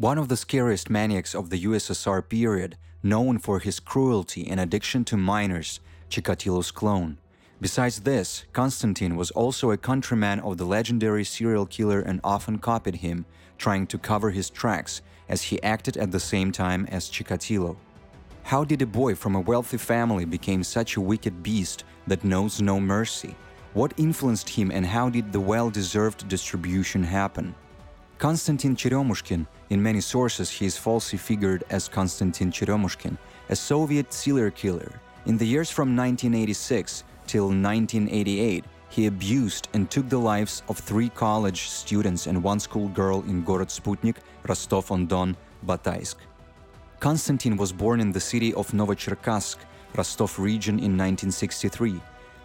One of the scariest maniacs of the USSR period, known for his cruelty and addiction to minors, Chikatilo's clone. Besides this, Konstantin was also a countryman of the legendary serial killer and often copied him, trying to cover his tracks, as he acted at the same time as Chikatilo. How did a boy from a wealthy family become such a wicked beast that knows no mercy? What influenced him and how did the well-deserved distribution happen? Konstantin Cheryomushkin, in many sources he is falsely figured as Konstantin Cheryomushkin, a Soviet serial killer. In the years from 1986 till 1988, he abused and took the lives of 3 college students and 1 schoolgirl in Gorod-Sputnik Rostov-on-Don, Bataysk. Konstantin was born in the city of Novocherkassk, Rostov region in 1963.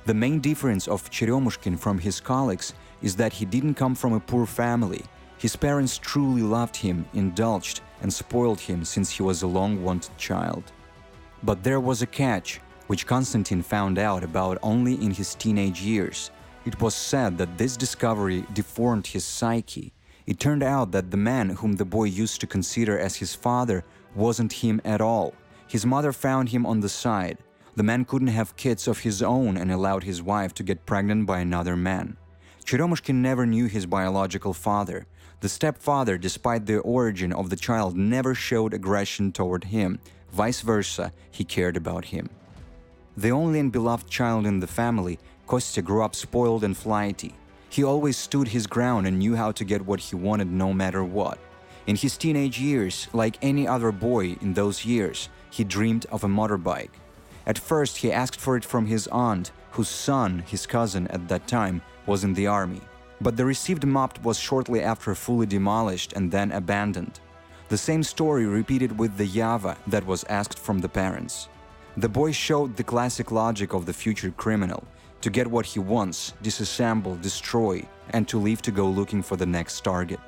The main difference of Cheryomushkin from his colleagues is that he didn't come from a poor family. His parents truly loved him, indulged, and spoiled him since he was a long-wanted child. But there was a catch, which Konstantin found out about only in his teenage years. It was said that this discovery deformed his psyche. It turned out that the man whom the boy used to consider as his father wasn't him at all. His mother found him on the side. The man couldn't have kids of his own and allowed his wife to get pregnant by another man. Cheryomushkin never knew his biological father. The stepfather, despite the origin of the child, never showed aggression toward him. Vice versa, he cared about him. The only and beloved child in the family, Kostya grew up spoiled and flighty. He always stood his ground and knew how to get what he wanted no matter what. In his teenage years, like any other boy in those years, he dreamed of a motorbike. At first, he asked for it from his aunt, whose son, his cousin at that time, was in the army. But the received moped was shortly after fully demolished and then abandoned. The same story repeated with the Yava that was asked from the parents. The boy showed the classic logic of the future criminal: to get what he wants, disassemble, destroy, and to leave to go looking for the next target.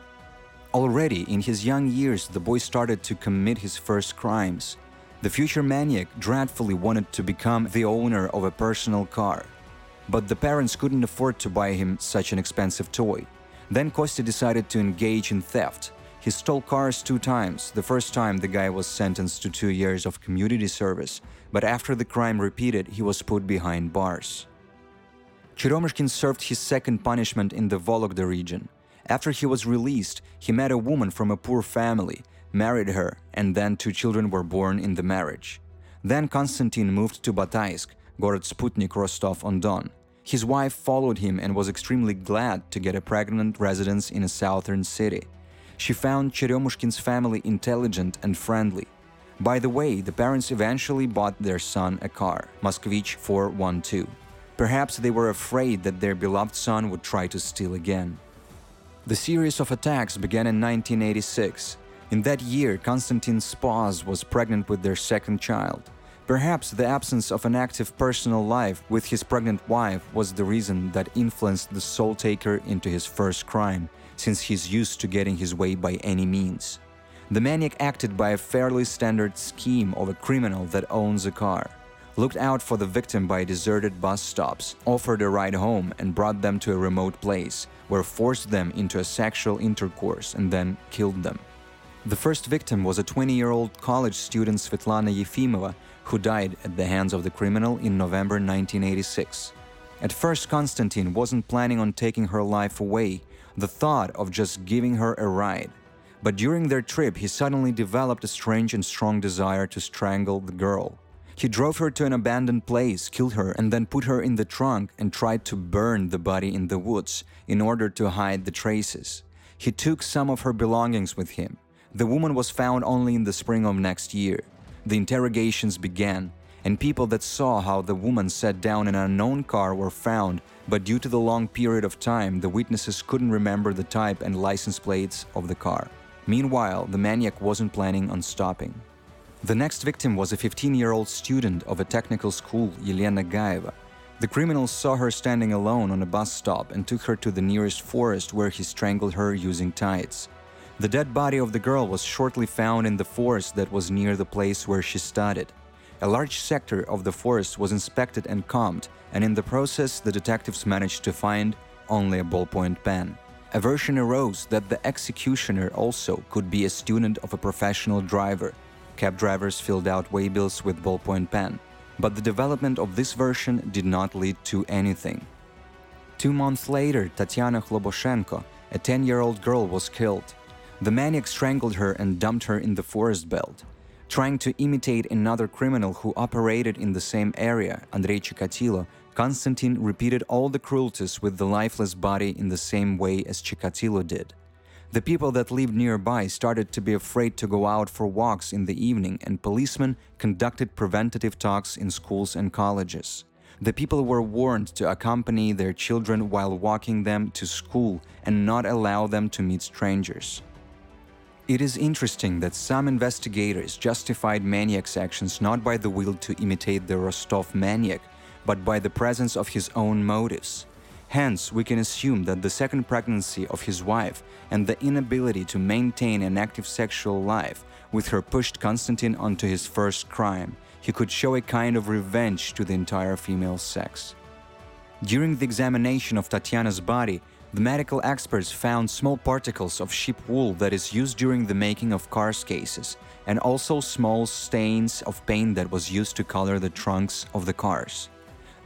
Already in his young years, the boy started to commit his first crimes. The future maniac dreadfully wanted to become the owner of a personal car. But the parents couldn't afford to buy him such an expensive toy. Then Kostya decided to engage in theft. He stole cars 2 times. The first time the guy was sentenced to 2 years of community service, but after the crime repeated, he was put behind bars. Cheryomushkin served his second punishment in the Vologda region. After he was released, he met a woman from a poor family, married her, and then 2 children were born in the marriage. Then Konstantin moved to Bataysk, Gorod-Sputnik Rostov-on-Don. His wife followed him and was extremely glad to get a pregnant residence in a southern city. She found Cheryomushkin's family intelligent and friendly. By the way, the parents eventually bought their son a car, Moskvich 412. Perhaps they were afraid that their beloved son would try to steal again. The series of attacks began in 1986. In that year, Konstantin's spouse was pregnant with their second child. Perhaps the absence of an active personal life with his pregnant wife was the reason that influenced the soul taker into his first crime, since he's used to getting his way by any means. The maniac acted by a fairly standard scheme of a criminal that owns a car, looked out for the victim by deserted bus stops, offered a ride home and brought them to a remote place, where forced them into a sexual intercourse and then killed them. The first victim was a 20-year-old college student Svetlana Yefimova, who died at the hands of the criminal in November 1986. At first, Konstantin wasn't planning on taking her life away, the thought of just giving her a ride. But during their trip, he suddenly developed a strange and strong desire to strangle the girl. He drove her to an abandoned place, killed her, and then put her in the trunk and tried to burn the body in the woods in order to hide the traces. He took some of her belongings with him. The woman was found only in the spring of next year. The interrogations began, and people that saw how the woman sat down in an unknown car were found, but due to the long period of time, the witnesses couldn't remember the type and license plates of the car. Meanwhile, the maniac wasn't planning on stopping. The next victim was a 15-year-old student of a technical school, Yelena Gaeva. The criminals saw her standing alone on a bus stop and took her to the nearest forest where he strangled her using ties. The dead body of the girl was shortly found in the forest that was near the place where she studied. A large sector of the forest was inspected and combed, and in the process the detectives managed to find only a ballpoint pen. A version arose that the executioner also could be a student of a professional driver. Cab drivers filled out waybills with ballpoint pen. But the development of this version did not lead to anything. 2 months later, Tatiana Hloboshenko, a 10-year-old girl, was killed. The maniac strangled her and dumped her in the forest belt. Trying to imitate another criminal who operated in the same area, Andrei Chikatilo, Konstantin repeated all the cruelties with the lifeless body in the same way as Chikatilo did. The people that lived nearby started to be afraid to go out for walks in the evening, and policemen conducted preventative talks in schools and colleges. The people were warned to accompany their children while walking them to school and not allow them to meet strangers. It is interesting that some investigators justified maniac's actions not by the will to imitate the Rostov maniac, but by the presence of his own motives. Hence, we can assume that the second pregnancy of his wife and the inability to maintain an active sexual life with her pushed Konstantin onto his first crime. He could show a kind of revenge to the entire female sex. During the examination of Tatiana's body, the medical experts found small particles of sheep wool that is used during the making of cars cases, and also small stains of paint that was used to color the trunks of the cars.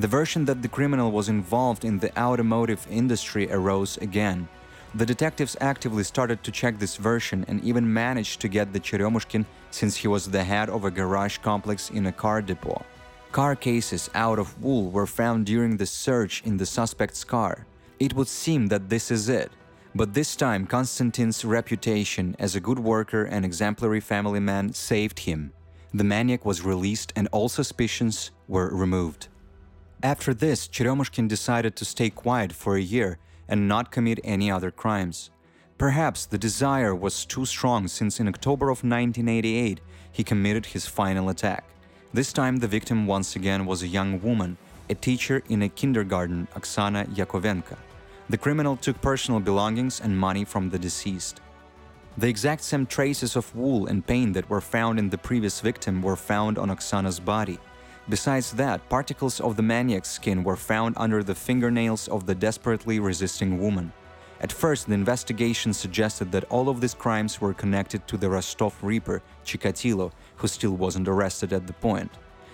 The version that the criminal was involved in the automotive industry arose again. The detectives actively started to check this version and even managed to get the Cheryomushkin since he was the head of a garage complex in a car depot. Car cases out of wool were found during the search in the suspect's car. It would seem that this is it. But this time, Konstantin's reputation as a good worker and exemplary family man saved him. The maniac was released and all suspicions were removed. After this, Cheryomushkin decided to stay quiet for a year and not commit any other crimes. Perhaps the desire was too strong since in October of 1988 he committed his final attack. This time the victim once again was a young woman, a teacher in a kindergarten, Oksana Yakovenko. The criminal took personal belongings and money from the deceased. The exact same traces of wool and paint that were found in the previous victim were found on Oksana's body. Besides that, particles of the maniac's skin were found under the fingernails of the desperately resisting woman. At first, the investigation suggested that all of these crimes were connected to the Rostov Reaper, Chikatilo, who still wasn't arrested at the point.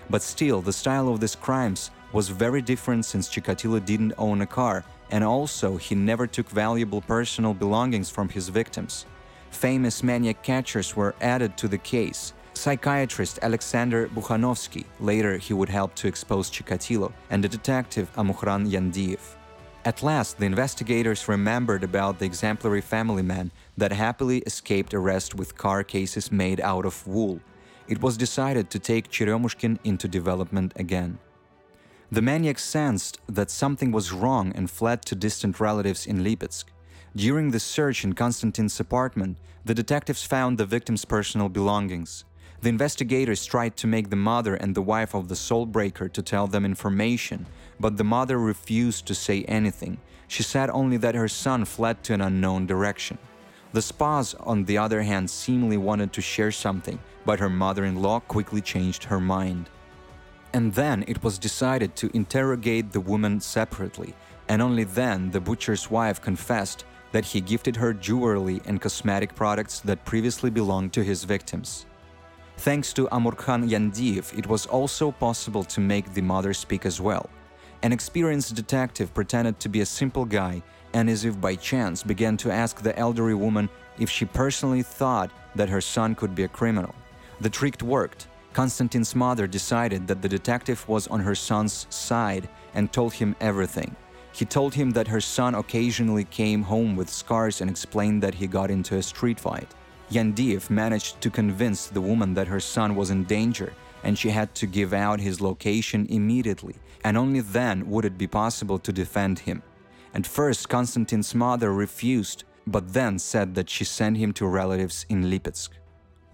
But still, the style of these crimes was very different since Chikatilo didn't own a car, and also he never took valuable personal belongings from his victims. Famous maniac catchers were added to the case. Psychiatrist Alexander Bukhanovsky, later he would help to expose Chikatilo, and the detective Amukhran Yandiev. At last, the investigators remembered about the exemplary family man that happily escaped arrest with car cases made out of wool. It was decided to take Cheryomushkin into development again. The maniac sensed that something was wrong and fled to distant relatives in Lipetsk. During the search in Konstantin's apartment, the detectives found the victim's personal belongings. The investigators tried to make the mother and the wife of the soul breaker to tell them information, but the mother refused to say anything. She said only that her son fled to an unknown direction. The spas, on the other hand, seemingly wanted to share something, but her mother-in-law quickly changed her mind. And then it was decided to interrogate the woman separately, and only then the butcher's wife confessed that he gifted her jewelry and cosmetic products that previously belonged to his victims. Thanks to Amukhran Yandiev, it was also possible to make the mother speak as well. An experienced detective pretended to be a simple guy and, as if by chance, began to ask the elderly woman if she personally thought that her son could be a criminal. The trick worked. Konstantin's mother decided that the detective was on her son's side and told him everything. He told him that her son occasionally came home with scars and explained that he got into a street fight. Yandiev managed to convince the woman that her son was in danger and she had to give out his location immediately, and only then would it be possible to defend him. At first, Konstantin's mother refused, but then said that she sent him to relatives in Lipetsk.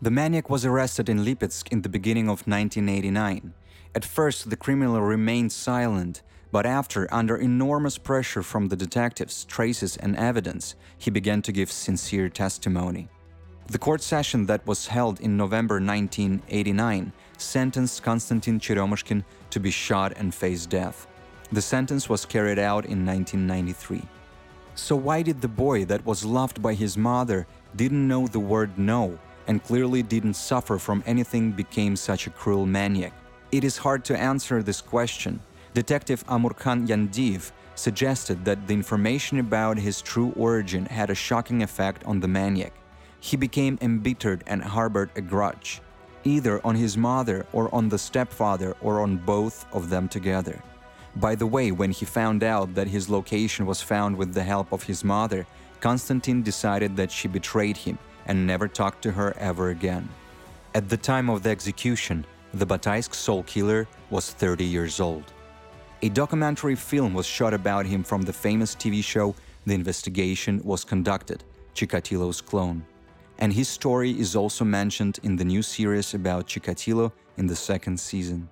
The maniac was arrested in Lipetsk in the beginning of 1989. At first, the criminal remained silent, but after, under enormous pressure from the detectives, traces and evidence, he began to give sincere testimony. The court session that was held in November 1989 sentenced Konstantin Cheryomushkin to be shot and face death. The sentence was carried out in 1993. So why did the boy that was loved by his mother, didn't know the word no, and clearly didn't suffer from anything became such a cruel maniac? It is hard to answer this question. Detective Amurkhan Yandiyev suggested that the information about his true origin had a shocking effect on the maniac. He became embittered and harbored a grudge, either on his mother or on the stepfather or on both of them together. By the way, when he found out that his location was found with the help of his mother, Konstantin decided that she betrayed him and never talked to her ever again. At the time of the execution, the Bataysk soul killer was 30 years old. A documentary film was shot about him from the famous TV show The Investigation was conducted, Chikatilo's clone. And his story is also mentioned in the new series about Chikatilo in the second season.